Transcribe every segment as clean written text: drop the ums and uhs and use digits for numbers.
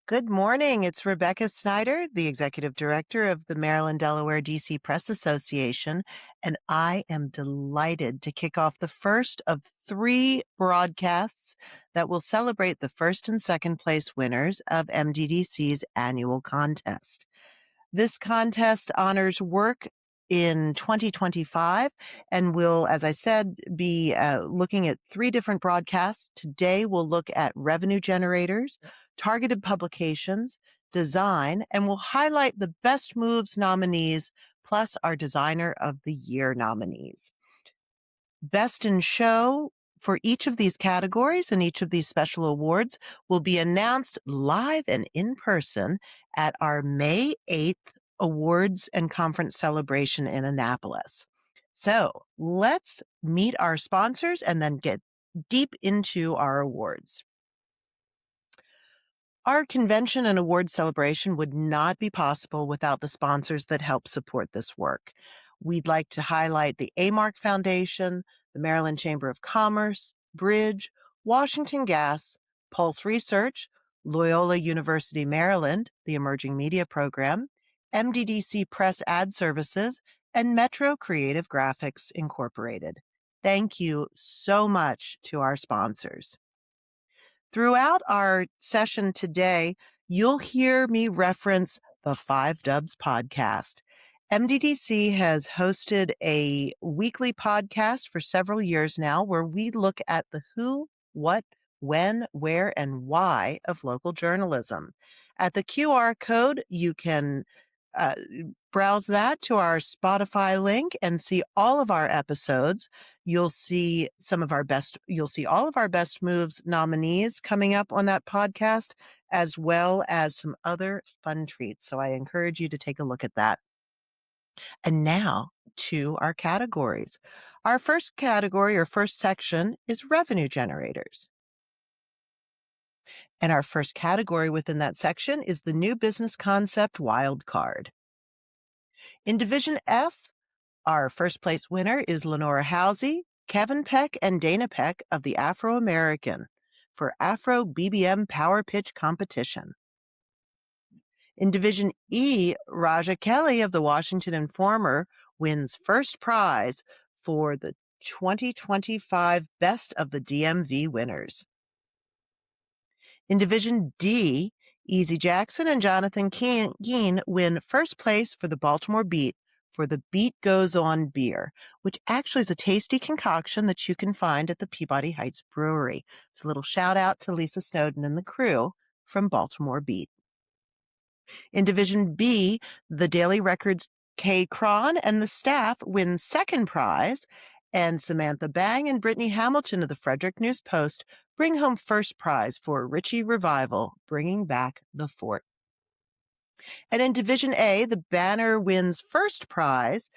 Good morning. It's Rebecca Snyder, the Executive Director of the Maryland Delaware DC Press Association, and I am delighted to kick off the first of three broadcasts that will celebrate the first and second place winners of MDDC's annual contest. This contest honors work in 2025 and will, as I said, be looking at three different broadcasts. Today, we'll look at revenue generators, targeted publications, design, and we'll highlight the best moves nominees plus our designer of the year nominees. Best in show for each of these categories and each of these special awards will be announced live and in person at our May 8th awards and conference celebration in Annapolis. So let's meet our sponsors and then get deep into our awards. Our convention and award celebration would not be possible without the sponsors that help support this work. We'd like to highlight the AMARC Foundation, the Maryland Chamber of Commerce, Bridge, Washington Gas, Pulse Research, Loyola University Maryland, the Emerging Media Program, MDDC Press Ad Services, and Metro Creative Graphics Incorporated. Thank you so much to our sponsors. Throughout our session today, you'll hear me reference the Five Dubs podcast. MDDC has hosted a weekly podcast for several years now where we look at the who, what, when, where, and why of local journalism. At the QR code, you can browse that to our Spotify link and see all of our episodes. You'll see all of our best moves nominees coming up on that podcast, as well as some other fun treats. So I encourage you to take a look at that. And now to our categories. Our first category or first section is revenue generators. And our first category within that section is the new business concept wild card. In Division F, our first place winner is Lenora Housey, Kevin Peck, and Dana Peck of the Afro-American for Afro BBM Power Pitch Competition. In Division E, Raja Kelly of the Washington Informer wins first prize for the 2025 Best of the DMV winners. In Division D, Easy Jackson and Jonathan Geen win first place for the Baltimore Beat for the Beat Goes On beer, which actually is a tasty concoction that you can find at the Peabody Heights Brewery. It's a little shout out to Lisa Snowden and the crew from Baltimore Beat. In Division B, the Daily Record's Kay Cron and the staff win second prize, and Samantha Bang and Brittany Hamilton of the Frederick News Post bring home first prize for Richie Revival, Bringing Back the Fort. And in Division A, the Banner wins first prize,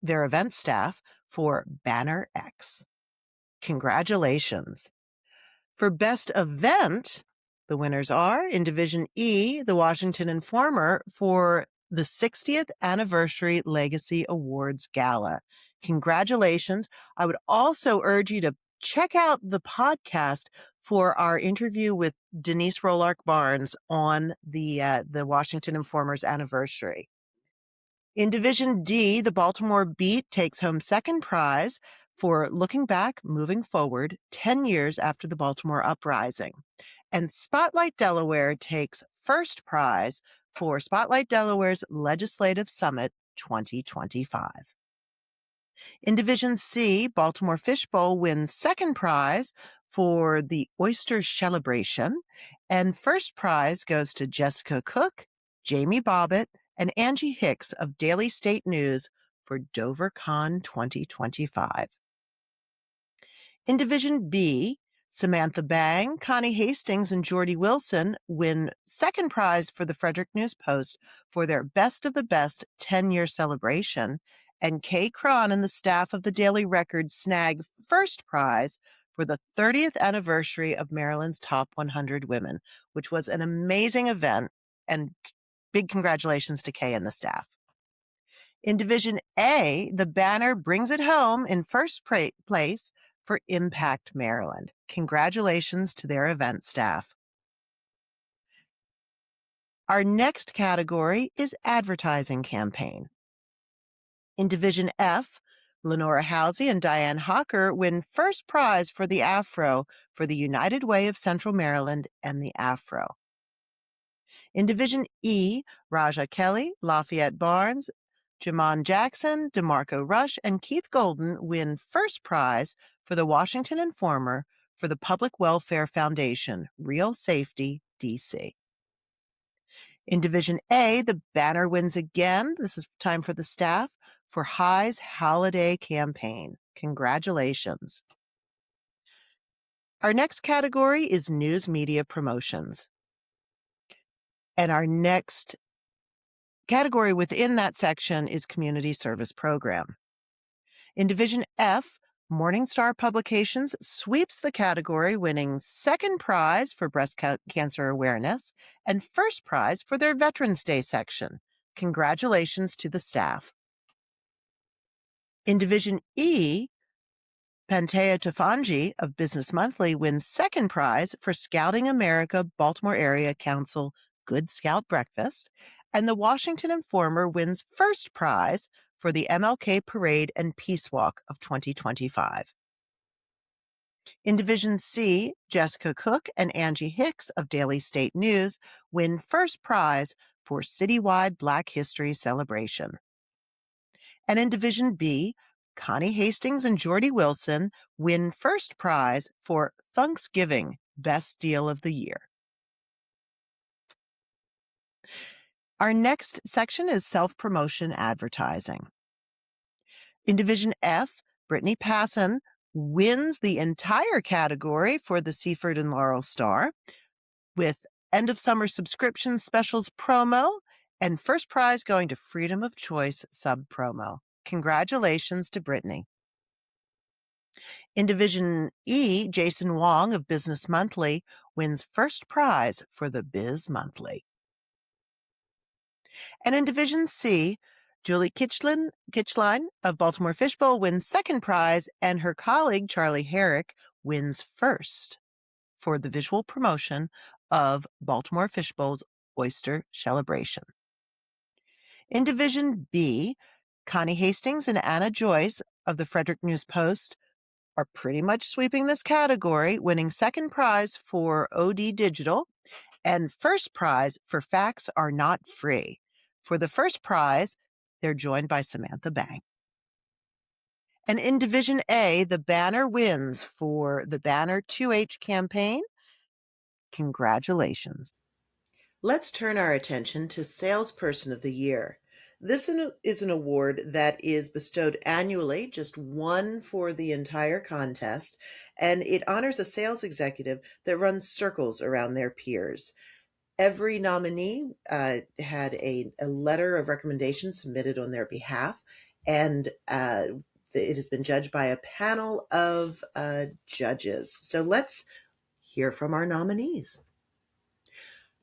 their event staff, for Banner X. Congratulations. For Best Event, the winners are, in Division E, the Washington Informer for the 60th Anniversary Legacy Awards Gala. Congratulations. I would also urge you to check out the podcast for our interview with Denise Rolark Barnes on the Washington Informer's anniversary. In Division D, the Baltimore Beat takes home second prize for Looking Back, Moving Forward, 10 years after the Baltimore Uprising. And Spotlight Delaware takes first prize for Spotlight Delaware's Legislative Summit 2025. In Division C, Baltimore Fishbowl wins second prize for the Oyster Celebration, and first prize goes to Jessica Cook, Jamie Bobbitt, and Angie Hicks of Daily State News for DoverCon 2025. In Division B, Samantha Bang, Connie Hastings, and Jordy Wilson win second prize for the Frederick News Post for their Best of the Best 10-year celebration, and Kay Cron and the staff of the Daily Record snag first prize for the 30th anniversary of Maryland's Top 100 Women, which was an amazing event, and big congratulations to Kay and the staff. In Division A, the Banner brings it home in first place for Impact Maryland. Congratulations to their event staff. Our next category is advertising campaign. In Division F, Lenora Housey and Diane Hawker win first prize for the Afro for the United Way of Central Maryland and the Afro. In Division E, Raja Kelly, Lafayette Barnes, Jamon Jackson, DeMarco Rush, and Keith Golden win first prize for the Washington Informer for the Public Welfare Foundation, Real Safety, D.C. In Division A, the banner wins again. This is time for the staff for High's Holiday Campaign. Congratulations. Our next category is news media promotions. And our next category within that section is community service program. In Division F, Morningstar Publications sweeps the category, winning second prize for breast cancer awareness and first prize for their Veterans Day section. Congratulations to the staff. In Division E, Pantea Tafanji of Business Monthly wins second prize for Scouting America Baltimore Area Council Good Scout Breakfast, and the Washington Informer wins first prize for the MLK Parade and Peace Walk of 2025. In Division C, Jessica Cook and Angie Hicks of Daily State News win first prize for Citywide Black History Celebration. And in Division B, Connie Hastings and Jordy Wilson win first prize for Thanksgiving Best Deal of the Year. Our next section is self-promotion advertising. In Division F, Brittany Passon wins the entire category for the Seaford and Laurel Star with end of summer subscription specials promo and first prize going to Freedom of Choice sub promo. Congratulations to Brittany. In Division E, Jason Wong of Business Monthly wins first prize for the Biz Monthly. And in Division C, Julie Kitchline of Baltimore Fishbowl wins second prize, and her colleague Charlie Herrick wins first for the visual promotion of Baltimore Fishbowl's Oyster Celebration. In Division B, Connie Hastings and Anna Joyce of the Frederick News Post are pretty much sweeping this category, winning second prize for OD Digital and first prize for Facts Are Not Free. For the first prize, they're joined by Samantha Bang. And in Division A, the banner wins for the Banner 2H campaign. Congratulations. Let's turn our attention to Salesperson of the Year. This is an award that is bestowed annually, just one for the entire contest, and it honors a sales executive that runs circles around their peers. Every nominee had a letter of recommendation submitted on their behalf, and it has been judged by a panel of judges. So let's hear from our nominees.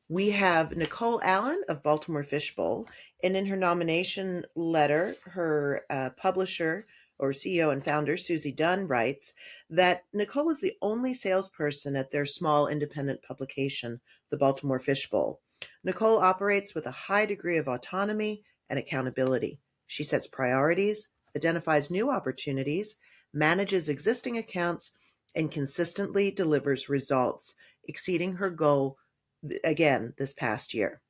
We have Nicole Allen of Baltimore Fishbowl, and in her nomination letter, her publisher or CEO and founder, Susie Dunn, writes that Nicole is the only salesperson at their small independent publication, the Baltimore Fishbowl. Nicole operates with a high degree of autonomy and accountability. She sets priorities, identifies new opportunities, manages existing accounts, and consistently delivers results, exceeding her goal again this past year.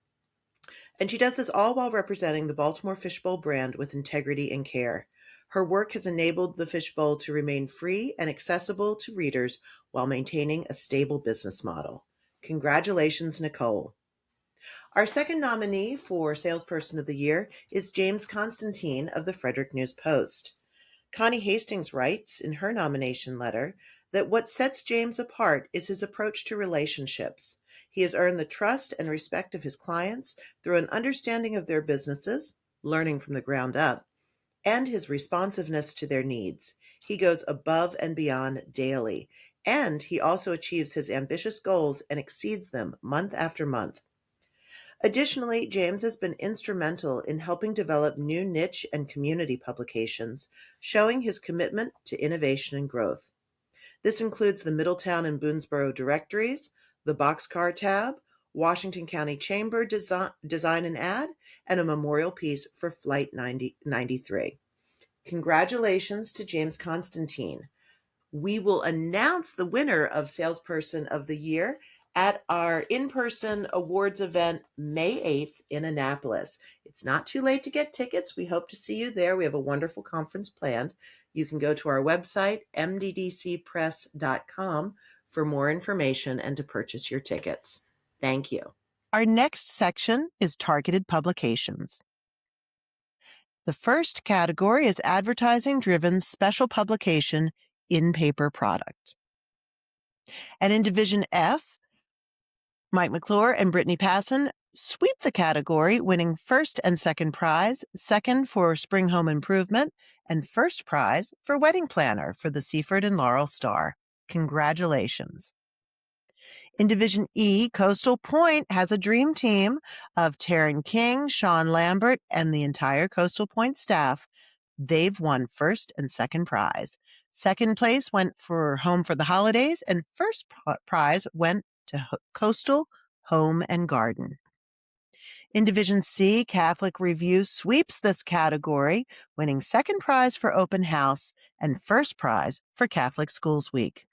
And she does this all while representing the Baltimore Fishbowl brand with integrity and care. Her work has enabled the Fishbowl to remain free and accessible to readers while maintaining a stable business model. Congratulations, Nicole. Our second nominee for Salesperson of the Year is James Constantine of the Frederick News Post. Connie Hastings writes in her nomination letter that what sets James apart is his approach to relationships. He has earned the trust and respect of his clients through an understanding of their businesses, learning from the ground up, and his responsiveness to their needs. He goes above and beyond daily, and he also achieves his ambitious goals and exceeds them month after month. Additionally, James has been instrumental in helping develop new niche and community publications, showing his commitment to innovation and growth. This includes the Middletown and Boonesboro directories, the Boxcar tab, Washington County Chamber Design and Ad, and a memorial piece for Flight 93. Congratulations to James Constantine. We will announce the winner of Salesperson of the Year at our in-person awards event May 8th in Annapolis. It's not too late to get tickets. We hope to see you there. We have a wonderful conference planned. You can go to our website, mddcpress.com, for more information and to purchase your tickets. Thank you. Our next section is targeted publications. The first category is advertising-driven special publication in-paper product. And in Division F, Mike McClure and Brittany Passon sweep the category, winning first and second prize, second for Spring Home Improvement, and first prize for Wedding Planner for the Seaford and Laurel Star. Congratulations. In Division E, Coastal Point has a dream team of Taryn King, Sean Lambert, and the entire Coastal Point staff. They've won first and second prize. Second place went for Home for the Holidays, and first prize went to Coastal Home and Garden. In Division C, Catholic Review sweeps this category, winning second prize for Open House and first prize for Catholic Schools Week.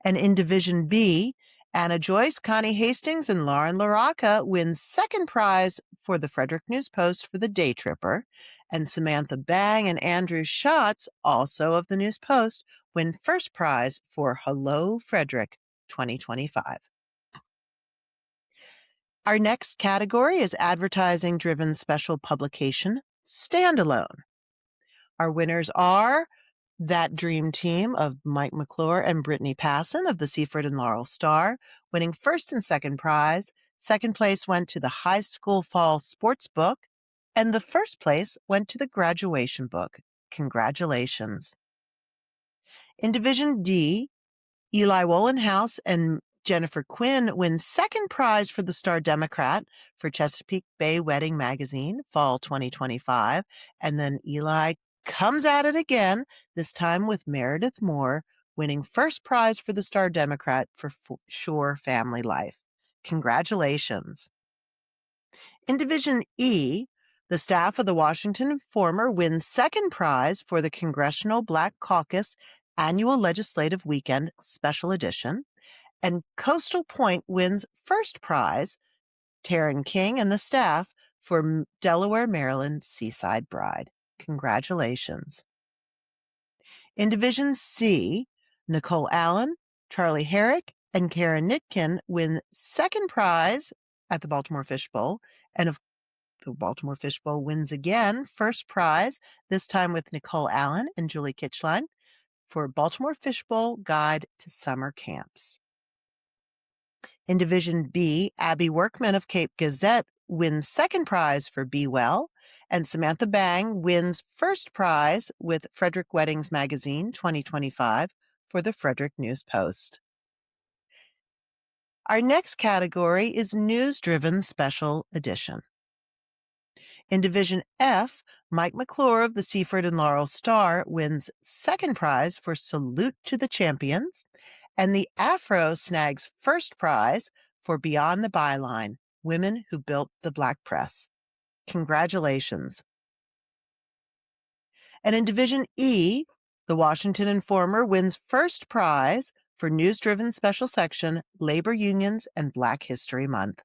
And in Division B, Anna Joyce, Connie Hastings, and Lauren LaRocca win second prize for the Frederick News Post for the Day Tripper, and Samantha Bang and Andrew Schatz, also of the News Post, win first prize for Hello Frederick 2025. Our next category is advertising-driven special publication, standalone. Our winners are that dream team of Mike McClure and Brittany Passon of the Seaford and Laurel Star, winning first and second prize. Second place went to the High School Fall Sports Book, and the first place went to the Graduation Book. Congratulations. In Division D, Eli Wollenhouse and Jennifer Quinn win second prize for the Star Democrat for Chesapeake Bay Wedding Magazine, Fall 2025, and then Eli comes at it again, this time with Meredith Moore, winning first prize for the Star Democrat for Shore Family Life. Congratulations. In Division E, the staff of the Washington Informer wins second prize for the Congressional Black Caucus Annual Legislative Weekend Special Edition, and Coastal Point wins first prize, Taryn King and the staff, for Delaware, Maryland Seaside Bride. Congratulations. In Division C, Nicole Allen, Charlie Herrick, and Karen Nitkin win second prize at the Baltimore Fish Bowl, and the Baltimore Fish Bowl wins again first prize, this time with Nicole Allen and Julie Kitchline, for Baltimore Fish Bowl Guide to Summer Camps. In Division B, Abby Workman of Cape Gazette wins second prize for Be Well, and Samantha Bang wins first prize with Frederick Weddings Magazine 2025 for the Frederick News Post. Our next category is News-Driven Special Edition. In Division F, Mike McClure of the Seaford and Laurel Star wins second prize for Salute to the Champions, and the Afro snags first prize for Beyond the Byline, Women Who Built the Black Press. Congratulations. And in Division E, the Washington Informer wins first prize for News-Driven Special Section, Labor Unions and Black History Month.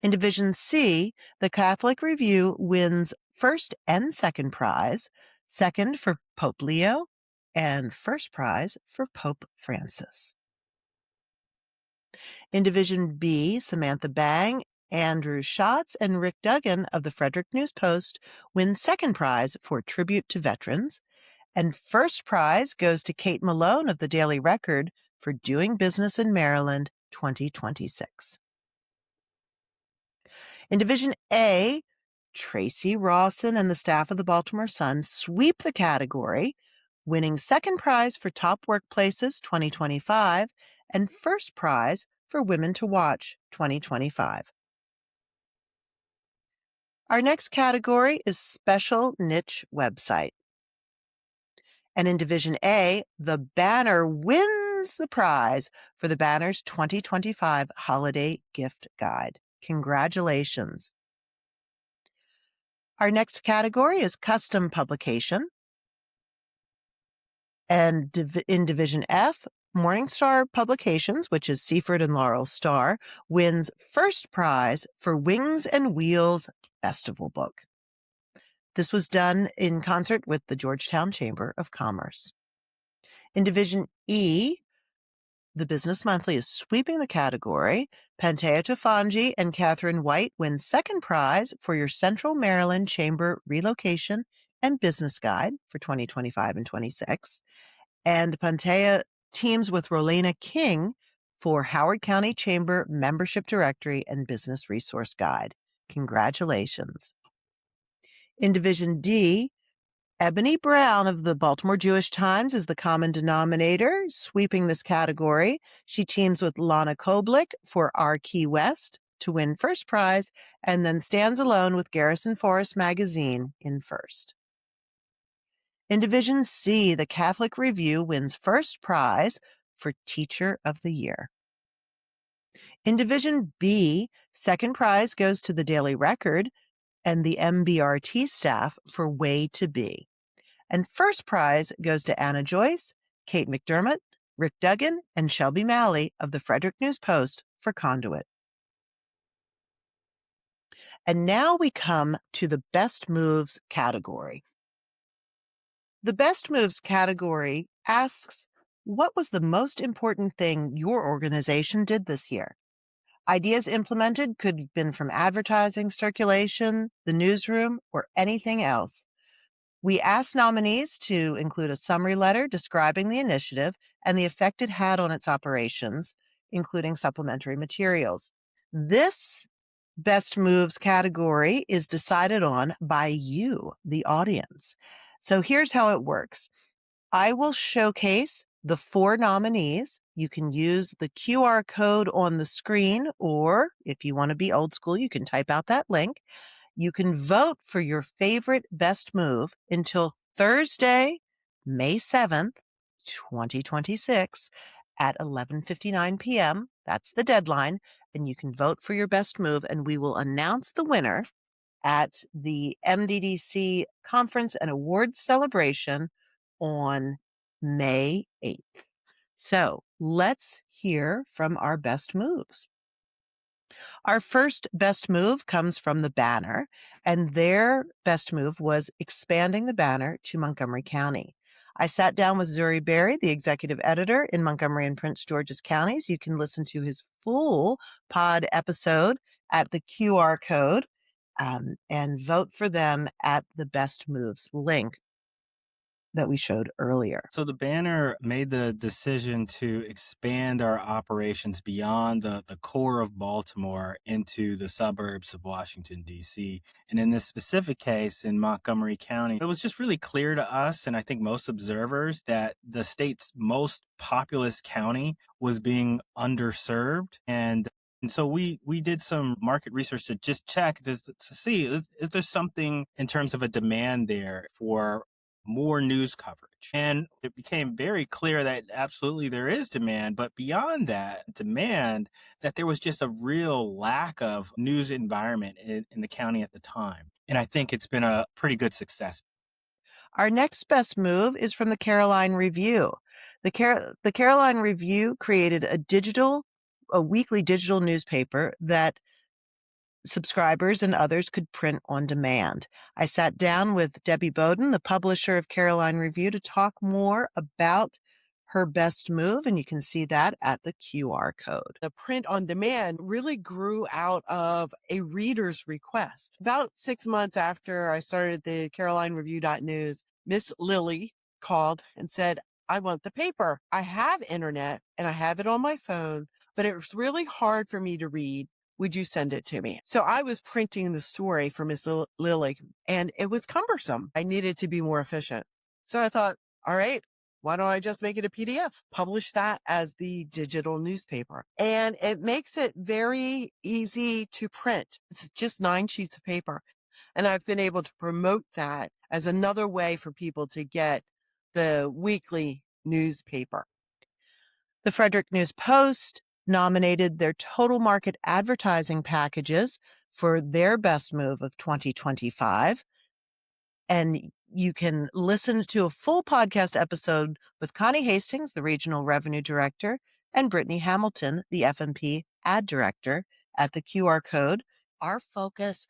In Division C, the Catholic Review wins first and second prize, second for Pope Leo, and first prize for Pope Francis. In Division B, Samantha Bang, Andrew Schatz, and Rick Duggan of the Frederick News Post win second prize for Tribute to Veterans, and first prize goes to Kate Malone of the Daily Record for Doing Business in Maryland 2026. In Division A, Tracy Rawson and the staff of the Baltimore Sun sweep the category, winning second prize for Top Workplaces 2025 and first prize for Women to Watch 2025. Our next category is Special Niche Website. And in Division A, The Banner wins wins the prize for the Banner's 2025 Holiday Gift Guide. Congratulations. Our next category is custom publication. And in Division F, Morningstar Publications, which is Seaford and Laurel Star, wins first prize for Wings and Wheels Festival Book. This was done in concert with the Georgetown Chamber of Commerce. In Division E, the Business Monthly is sweeping the category. Pantea Tofanji and Catherine White win second prize for your Central Maryland Chamber Relocation and Business Guide for 2025 and 26. And Pantea teams with Rolena King for Howard County Chamber Membership Directory and Business Resource Guide. Congratulations. In Division D, Ebony Brown of the Baltimore Jewish Times is the common denominator, sweeping this category. She teams with Lana Koblik for Our Key West to win first prize, and then stands alone with Garrison Forest Magazine in first. In Division C, the Catholic Review wins first prize for Teacher of the Year. In Division B, second prize goes to the Daily Record and the MBRT staff for Way to Be. And first prize goes to Anna Joyce, Kate McDermott, Rick Duggan, and Shelby Malley of the Frederick News Post for Conduit. And now we come to the Best Moves category. The Best Moves category asks, what was the most important thing your organization did this year? Ideas implemented could have been from advertising, circulation, the newsroom, or anything else. We asked nominees to include a summary letter describing the initiative and the effect it had on its operations, including supplementary materials. This Best Moves category is decided on by you, the audience. So here's how it works. I will showcase the 4 nominees. You can use the QR code on the screen, or if you want to be old school, you can type out that link. You can vote for your favorite best move until Thursday, May 7th, 2026 at 11:59 p.m. That's the deadline. And you can vote for your best move, and we will announce the winner at the MDDC Conference and Awards Celebration on May 8th. So let's hear from our best moves. Our first best move comes from the Banner, and their best move was expanding the Banner to Montgomery County. I sat down with Zuri Berry, the executive editor in Montgomery and Prince George's counties. You can listen to his full pod episode at the QR code and vote for them at the Best Moves link that we showed earlier. So the Banner made the decision to expand our operations beyond the core of Baltimore into the suburbs of Washington, D.C. And in this specific case, in Montgomery County, it was just really clear to us, and I think most observers, that the state's most populous county was being underserved. And so we did some market research to just check to see, is there something in terms of a demand there for more news coverage? And it became very clear that absolutely there is demand, but beyond that demand, that there was just a real lack of news environment in the county at the time. And I think it's been a pretty good success. Our next best move is from the Caroline Review. The Caroline Review created a weekly digital newspaper that subscribers and others could print on demand. I sat down with Debbie Bowden, the publisher of Caroline Review, to talk more about her best move, and you can see that at the QR code. The print on demand really grew out of a reader's request. About 6 months after I started the CarolineReview.news, Miss Lily called and said, I want the paper. I have internet and I have it on my phone, but it's really hard for me to read. Would you send it to me? So I was printing the story for Miss Lily, and it was cumbersome. I needed to be more efficient. So I thought, all right, why don't I just make it a PDF? Publish that as the digital newspaper. And it makes it very easy to print. It's just 9 sheets of paper. And I've been able to promote that as another way for people to get the weekly newspaper. The Frederick News Post nominated their total market advertising packages for their best move of 2025. And you can listen to a full podcast episode with Connie Hastings, the Regional Revenue Director, and Brittany Hamilton, the F&P Ad Director, at the QR code. Our focus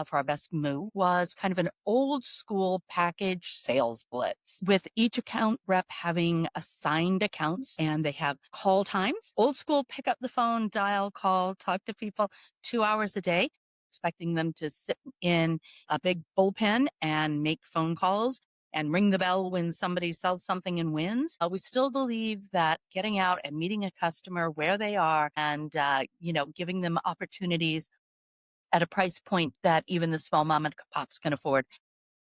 for our best move was kind of an old school package sales blitz, with each account rep having assigned accounts, and they have call times. Old school, pick up the phone, dial, call, talk to people 2 hours a day, expecting them to sit in a big bullpen and make phone calls and ring the bell when somebody sells something and wins. We still believe that getting out and meeting a customer where they are and, giving them opportunities at a price point that even the small mom and pops can afford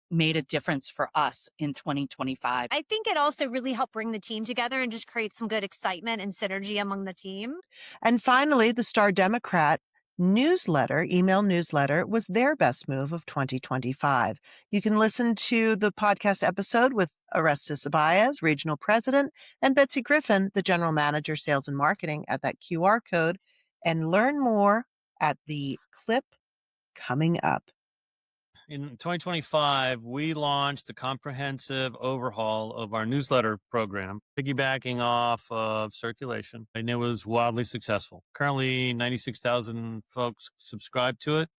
made a difference for us in 2025. I think it also really helped bring the team together and just create some good excitement and synergy among the team. And finally, the Star Democrat email newsletter, was their best move of 2025. You can listen to the podcast episode with Orestes Abayas, Regional President, and Betsy Griffin, the General Manager, Sales and Marketing, at that QR code, and learn more at the clip coming up. In 2025, we launched a comprehensive overhaul of our newsletter program, piggybacking off of circulation, and it was wildly successful. Currently, 96,000 folks subscribe to it,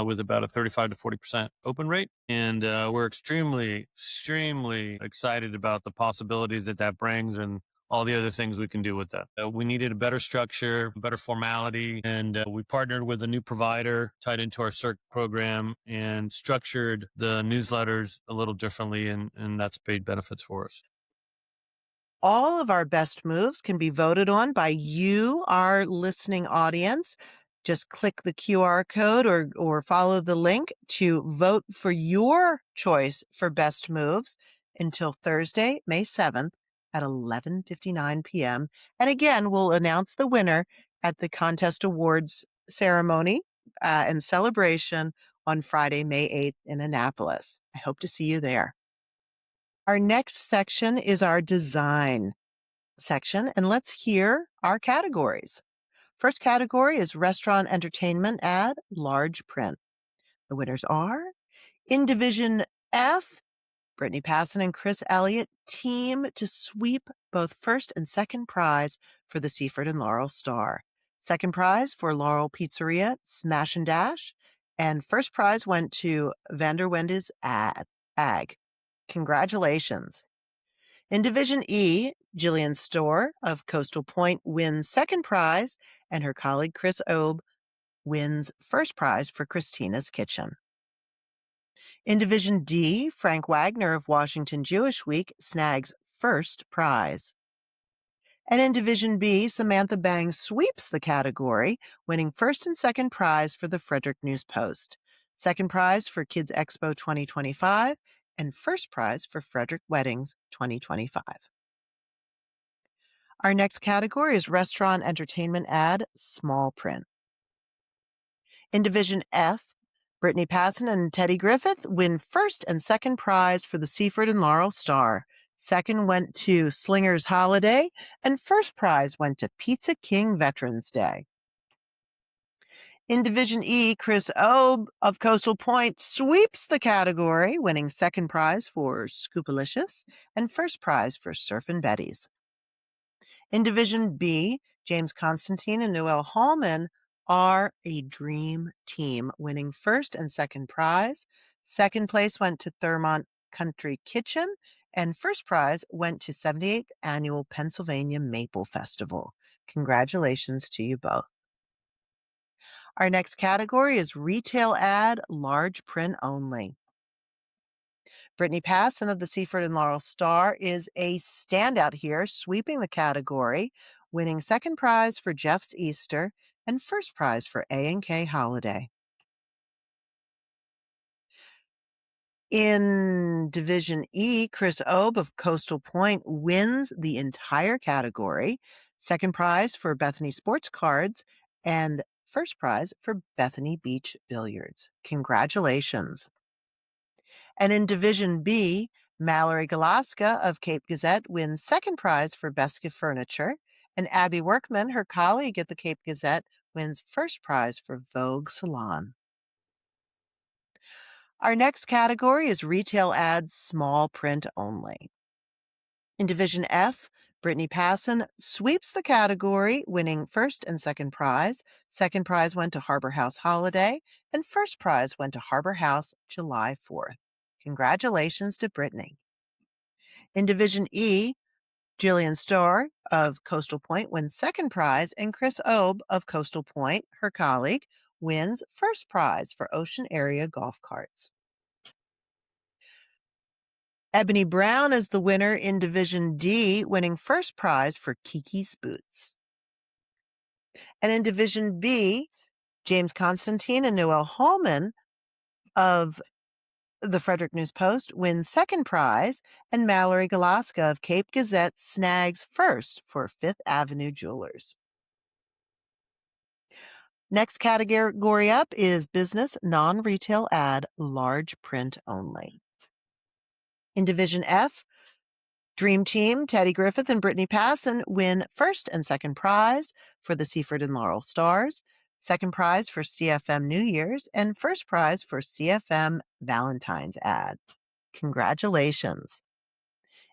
with about a 35 to 40% open rate. And we're extremely excited about the possibilities that brings and all the other things we can do with that. We needed a better structure, better formality, and we partnered with a new provider tied into our CERC program and structured the newsletters a little differently, and that's paid benefits for us. All of our best moves can be voted on by you, our listening audience. Just click the QR code or follow the link to vote for your choice for best moves until Thursday, May 7th at 11:59 p.m. And again, we'll announce the winner at the contest awards ceremony and celebration on Friday, May 8th in Annapolis. I hope to see you there. Our next section is our design section, and let's hear our categories. First category is restaurant entertainment ad, large print. The winners are in Division F, Brittany Passon and Chris Elliott team to sweep both first and second prize for the Seaford and Laurel Star. Second prize for Laurel Pizzeria Smash and Dash, and first prize went to Vander Wendy's Ag. Congratulations. In Division E, Jillian Storr of Coastal Point wins second prize, and her colleague Chris Obe wins first prize for Christina's Kitchen. In Division D, Frank Wagner of Washington Jewish Week snags first prize. And in Division B, Samantha Bang sweeps the category, winning first and second prize for the Frederick News Post, second prize for Kids Expo 2025, and first prize for Frederick Weddings 2025. Our next category is restaurant entertainment ad, small print. In Division F, Brittany Passon and Teddy Griffith win first and second prize for the Seaford and Laurel Star. Second went to Slinger's Holiday, and first prize went to Pizza King Veterans Day. In Division E, Chris Obe of Coastal Point sweeps the category, winning second prize for Scoopalicious and first prize for Surfin' Betty's. In Division B, James Constantine and Noelle Hallman are a dream team, winning first and second prize. Second place went to Thurmont Country Kitchen, and first prize went to 78th Annual Pennsylvania Maple Festival. Congratulations to you both. Our next category is retail ad, large print only. Brittany Passon of the Seaford and Laurel Star is a standout here, sweeping the category, winning second prize for Jeff's Easter and first prize for A&K Holiday. In Division E, Chris Obe of Coastal Point wins the entire category, second prize for Bethany Sports Cards, and first prize for Bethany Beach Billiards. Congratulations. And in Division B, Mallory Galaska of Cape Gazette wins second prize for Best Gift Furniture, and Abby Workman, her colleague at the Cape Gazette, wins first prize for Vogue Salon. Our next category is retail ads, small print only. In Division F, Brittany Passon sweeps the category, winning first and second prize. Second prize went to Harbor House Holiday, and first prize went to Harbor House July 4th. Congratulations to Brittany. In Division E, Jillian Starr of Coastal Point wins second prize, and Chris Obe of Coastal Point, her colleague, wins first prize for Ocean Area golf carts. Ebony Brown is the winner in Division D, winning first prize for Kiki's Boots. And in Division B, James Constantine and Noel Hallman of the Frederick News Post wins second prize, and Mallory Galaska of Cape Gazette snags first for Fifth Avenue Jewelers. Next category up is business non-retail ad, large print only. In Division F, Dream Team, Teddy Griffith and Brittany Passon win first and second prize for the Seaford and Laurel Stars, second prize for CFM New Year's, and first prize for CFM Valentine's ad. Congratulations.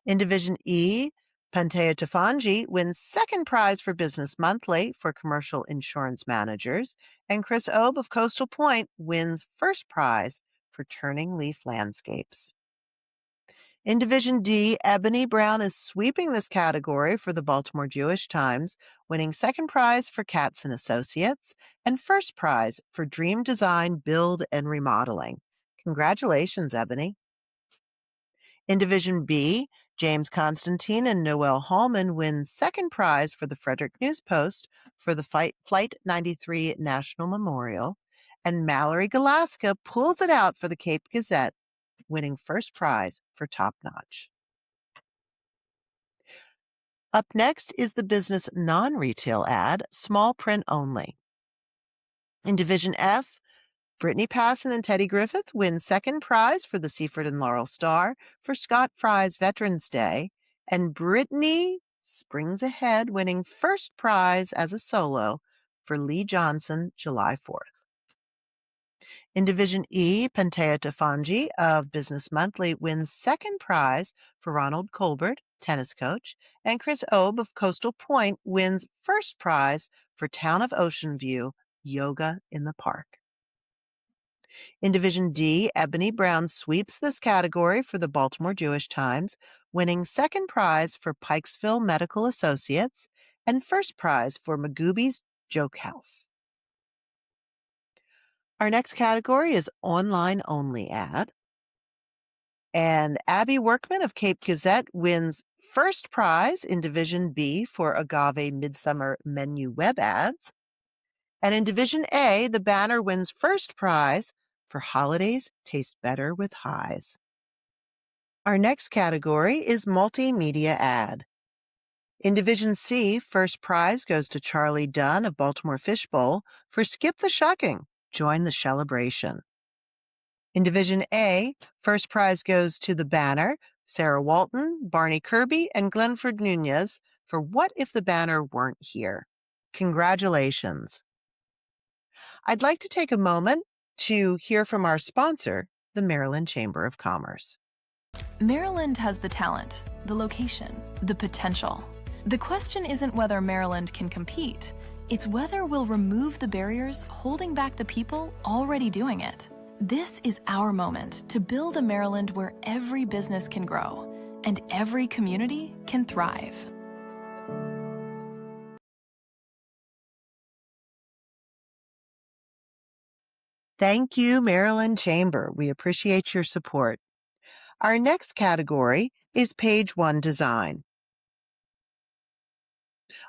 In Division E, Pantea Tafanji wins second prize for Business Monthly for commercial insurance managers, and Chris Obe of Coastal Point wins first prize for Turning Leaf Landscapes. In Division D, Ebony Brown is sweeping this category for the Baltimore Jewish Times, winning second prize for Katz & Associates and first prize for Dream Design Build and Remodeling. Congratulations, Ebony. In Division B, James Constantine and Noel Hallman win second prize for the Frederick News Post for the Flight 93 National Memorial, and Mallory Galaska pulls it out for the Cape Gazette, winning first prize for Top Notch. Up next is the business non-retail ad, small print only. In Division F, Brittany Passon and Teddy Griffith win second prize for the Seaford and Laurel Star for Scott Fry's Veterans Day, and Brittany springs ahead, winning first prize as a solo for Lee Johnson, July 4th. In Division E, Pantea Tafanji of Business Monthly wins second prize for Ronald Colbert, tennis coach, and Chris Obe of Coastal Point wins first prize for Town of Ocean View, Yoga in the Park. In Division D, Ebony Brown sweeps this category for the Baltimore Jewish Times, winning second prize for Pikesville Medical Associates and first prize for Magooby's Joke House. Our next category is online only ad. And Abby Workman of Cape Gazette wins first prize in Division B for Agave Midsummer Menu Web Ads. And in Division A, the banner wins first prize for Holidays Taste Better with Highs. Our next category is multimedia ad. In Division C, first prize goes to Charlie Dunn of Baltimore Fishbowl for Skip the Shucking, Join the Celebration. In Division A, first prize goes to the banner, Sarah Walton, Barney Kirby, and Glenford Nunez for What If the Banner Weren't Here? Congratulations. I'd like to take a moment to hear from our sponsor, the Maryland Chamber of Commerce. Maryland has the talent, the location, the potential. The question isn't whether Maryland can compete, it's whether we'll remove the barriers holding back the people already doing it. This is our moment to build a Maryland where every business can grow and every community can thrive. Thank you, Maryland Chamber. We appreciate your support. Our next category is Page One Design.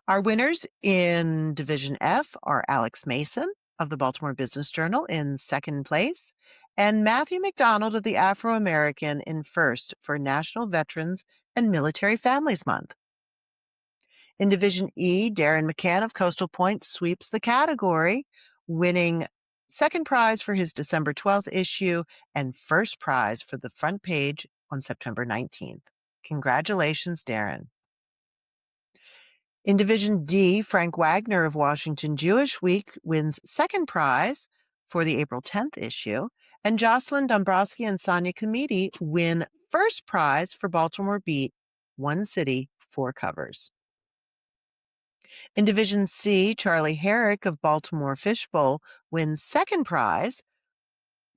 Our winners in Division F are Alex Mason of the Baltimore Business Journal in second place, and Matthew McDonald of the Afro-American in first for National Veterans and Military Families Month. In Division E, Darren McCann of Coastal Point sweeps the category, winning second prize for his December 12th issue and first prize for the front page on September 19th. Congratulations, Darren. In Division D, Frank Wagner of Washington Jewish Week wins second prize for the April 10th issue, and Jocelyn Dombrowski and Sonia Comiti win first prize for Baltimore Beat, One City, Four Covers. In Division C, Charlie Herrick of Baltimore Fishbowl wins second prize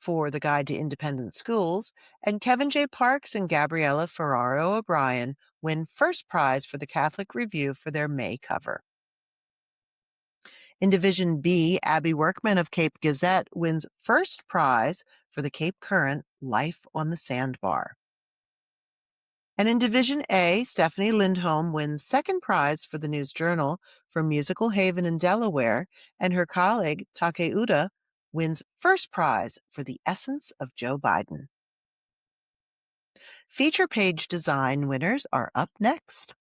for the Guide to Independent Schools, and Kevin J. Parks and Gabriella Ferraro O'Brien win first prize for the Catholic Review for their May cover. In Division B, Abby Workman of Cape Gazette wins first prize for the Cape Current Life on the Sandbar. And in Division A, Stephanie Lindholm wins second prize for the News Journal for Musical Haven in Delaware, and her colleague Take Uda wins first prize for The Essence of Joe Biden. Feature page design winners are up next.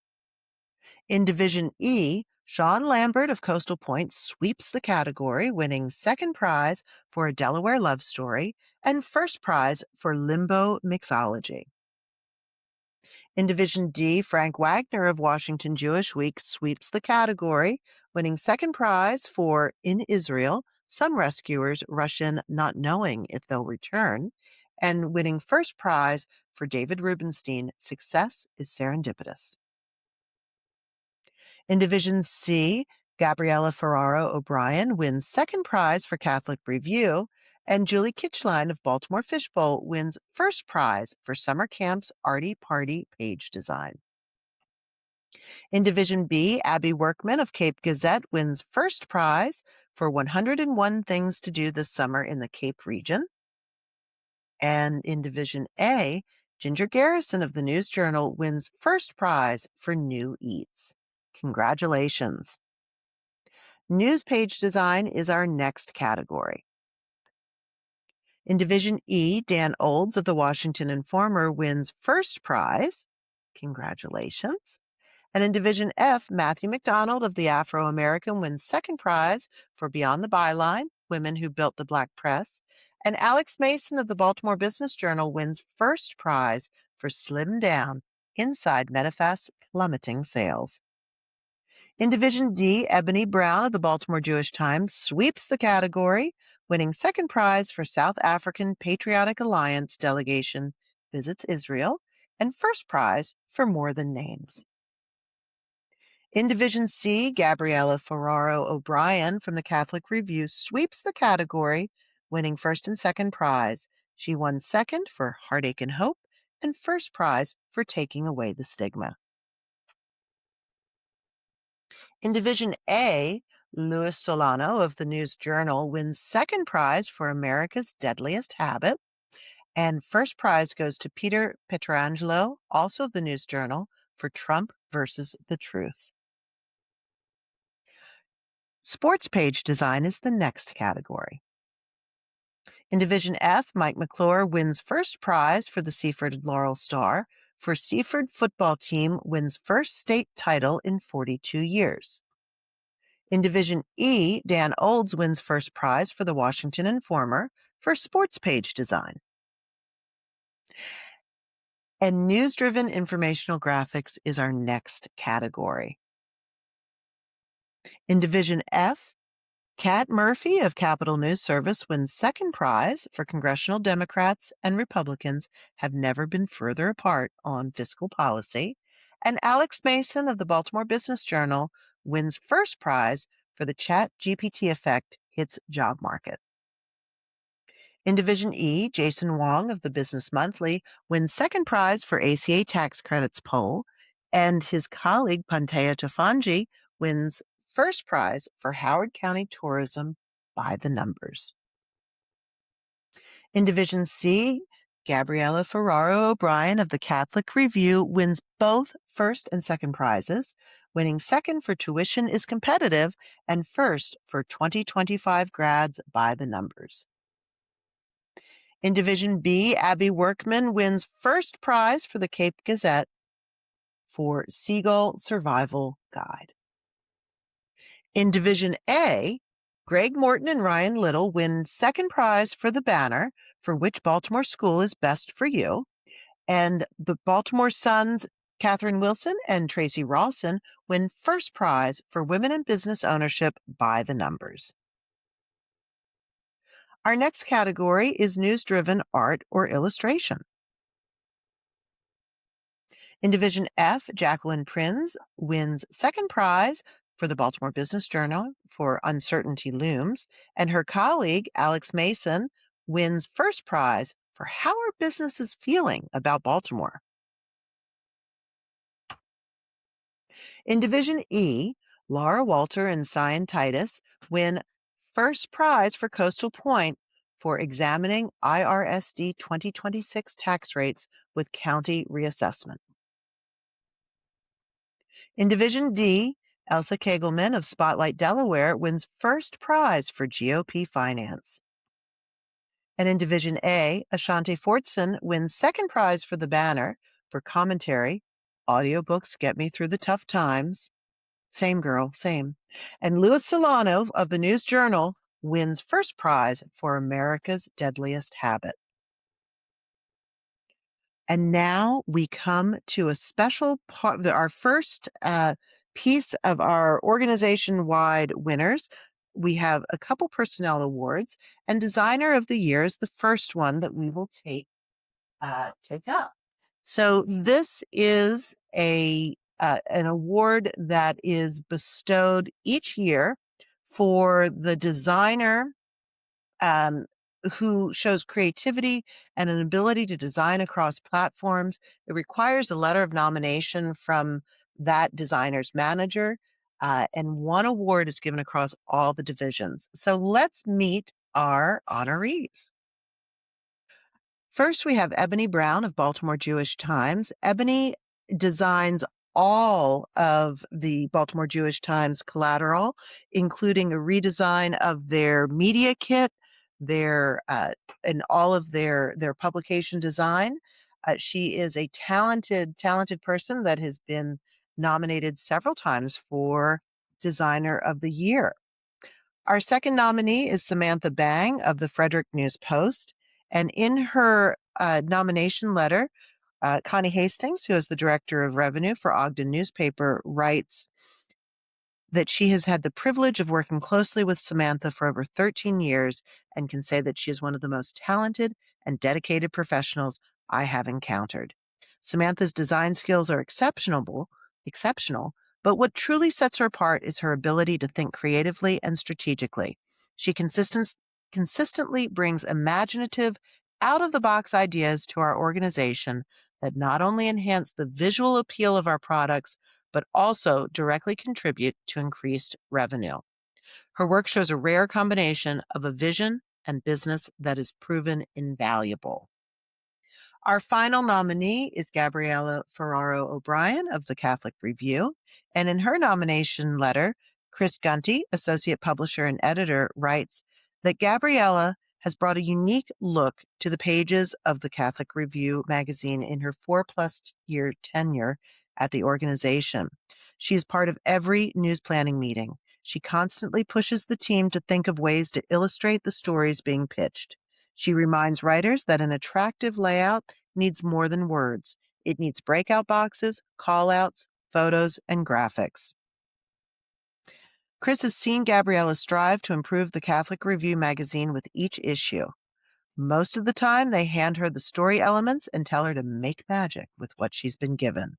In Division E, Sean Lambert of Coastal Point sweeps the category, winning second prize for A Delaware Love Story and first prize for Limbo Mixology. In Division D, Frank Wagner of Washington Jewish Week sweeps the category, winning second prize for In Israel, Some Rescuers Rush In Not Knowing If They'll Return, and winning first prize for David Rubenstein, Success is Serendipitous. In Division C, Gabriella Ferraro O'Brien wins second prize for Catholic Review, and Julie Kitchline of Baltimore Fishbowl wins first prize for Summer Camp's Arty Party page design. In Division B, Abby Workman of Cape Gazette wins first prize for 101 Things to Do This Summer in the Cape region. And in Division A, Ginger Garrison of the News Journal wins first prize for New Eats. Congratulations. News page design is our next category. In Division E, Dan Olds of the Washington Informer wins first prize. Congratulations. And in Division F, Matthew McDonald of the Afro-American wins second prize for Beyond the Byline, Women Who Built the Black Press. And Alex Mason of the Baltimore Business Journal wins first prize for Slim Down, Inside Medifast's Plummeting Sales. In Division D, Ebony Brown of the Baltimore Jewish Times sweeps the category, winning second prize for South African Patriotic Alliance delegation visits Israel, and first prize for More Than Names. In Division C, Gabriella Ferraro O'Brien from the Catholic Review sweeps the category, winning first and second prize. She won second for Heartache and Hope and first prize for Taking Away the Stigma. In Division A, Louis Solano of the News Journal wins second prize for America's Deadliest Habit, and first prize goes to Peter Petrangelo, also of the News Journal, for Trump versus the Truth. Sports page design is the next category. In Division F, Mike McClure wins first prize for the Seaford Laurel Star, for Seaford football team wins first state title in 42 years. In Division E, Dan Olds wins first prize for the Washington Informer for sports page design. And news-driven informational graphics is our next category. In Division F, Kat Murphy of Capitol News Service wins second prize for Congressional Democrats and Republicans have never been further apart on fiscal policy, and Alex Mason of the Baltimore Business Journal wins first prize for the ChatGPT effect hits job market. In Division E, Jason Wong of the Business Monthly wins second prize for ACA tax credits poll, and his colleague Pantea Tafanji wins first prize for Howard County Tourism by the numbers. In Division C, Gabriella Ferraro O'Brien of the Catholic Review wins both first and second prizes, winning second for Tuition is Competitive and first for 2025 grads by the numbers. In Division B, Abby Workman wins first prize for the Cape Gazette for Seagull Survival Guide. In Division A, Greg Morton and Ryan Little win second prize for the banner for Which Baltimore School is Best for You, And the Baltimore Sun's Catherine Wilson and Tracy Rawson win first prize for Women in Business Ownership by the Numbers. Our next category is news-driven art or illustration. In Division F, Jacqueline Prinz wins second prize for the Baltimore Business Journal for Uncertainty Looms, and her colleague, Alex Mason, wins first prize for How Are Businesses Feeling About Baltimore? In Division E, Laura Walter and Cyan Titus win first prize for Coastal Point for examining IRSD 2026 tax rates with county reassessment. In Division D, Elsa Kegelman of Spotlight, Delaware wins first prize for GOP finance. And in Division A, Ashante Fortson wins second prize for the Banner for commentary. Audiobooks get me through the tough times. Same girl, same. And Louis Solano of the News Journal wins first prize for America's Deadliest Habit. And now we come to a special part, our first piece of our organization-wide winners. We have a couple personnel awards, and Designer of the Year is the first one that we will take up. So this is an award that is bestowed each year for the designer who shows creativity and an ability to design across platforms. It requires a letter of nomination from that designer's manager, and one award is given across all the divisions. So let's meet our honorees. First, we have Ebony Brown of Baltimore Jewish Times. Ebony designs all of the Baltimore Jewish Times collateral, including a redesign of their media kit, and all of their publication design. She is a talented person that has been nominated several times for Designer of the Year. Our second nominee is Samantha Bang of the Frederick News Post. And in her nomination letter, Connie Hastings, who is the Director of Revenue for Ogden Newspaper, writes that she has had the privilege of working closely with Samantha for over 13 years and can say that she is one of the most talented and dedicated professionals I have encountered. Samantha's design skills are exceptional, but what truly sets her apart is her ability to think creatively and strategically. She consistently brings imaginative, out-of-the-box ideas to our organization that not only enhance the visual appeal of our products, but also directly contribute to increased revenue. Her work shows a rare combination of a vision and business that is proven invaluable. Our final nominee is Gabriella Ferraro O'Brien of the Catholic Review. And in her nomination letter, Chris Gunty, associate publisher and editor, writes that Gabriella has brought a unique look to the pages of the Catholic Review magazine in her 4+ year tenure at the organization. She is part of every news planning meeting. She constantly pushes the team to think of ways to illustrate the stories being pitched. She reminds writers that an attractive layout needs more than words. It needs breakout boxes, callouts, photos, and graphics. Chris has seen Gabriella strive to improve the Catholic Review magazine with each issue. Most of the time, they hand her the story elements and tell her to make magic with what she's been given.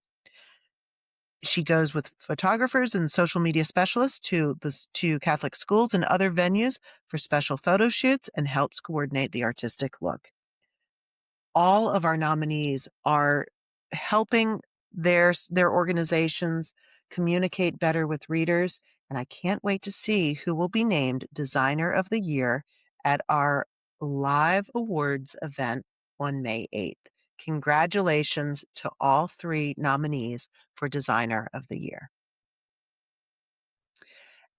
She goes with photographers and social media specialists to Catholic schools and other venues for special photo shoots and helps coordinate the artistic look. All of our nominees are helping their organizations communicate better with readers, and I can't wait to see who will be named Designer of the Year at our live awards event on May 8th. Congratulations to all 3 nominees for Designer of the Year.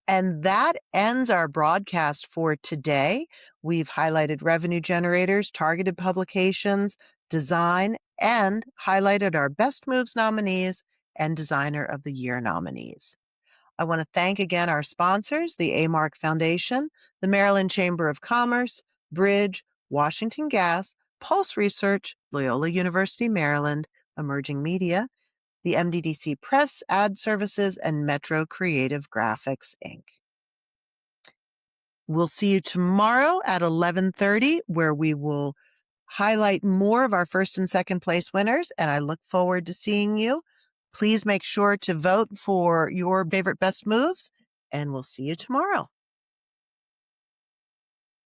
And that ends our broadcast for today. We've highlighted revenue generators, targeted publications, design, and highlighted our Best Moves nominees and Designer of the Year nominees. I want to thank again our sponsors, the A-Mark Foundation, the Maryland Chamber of Commerce, Bridge, Washington Gas, Pulse Research, Loyola University, Maryland, Emerging Media, the MDDC Press, Ad Services, and Metro Creative Graphics, Inc. We'll see you tomorrow at 11:30, where we will highlight more of our first and second place winners, and I look forward to seeing you. Please make sure to vote for your favorite best moves, and we'll see you tomorrow.